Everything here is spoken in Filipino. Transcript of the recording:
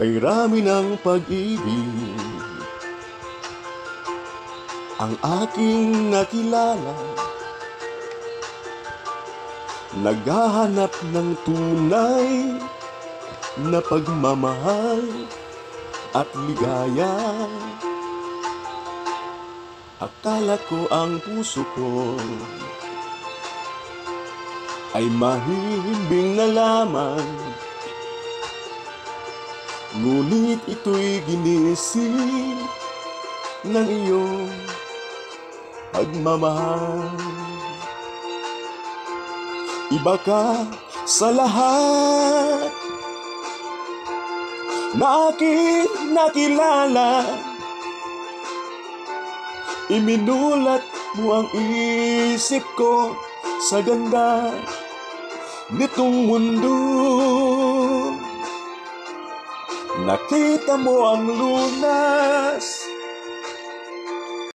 Kay rami ng pag-ibig ang aking nakilala, naghahanap ng tunay na pagmamahal at ligaya. Akala ko ang puso ko ay mahihimbing na lamang, ngunit ito'y ginising ng iyong pagmamahal. Iba ka sa lahat na aking nakilala, iminulat mo ang isip ko sa ganda nitong mundo. Nakita mo ang lunas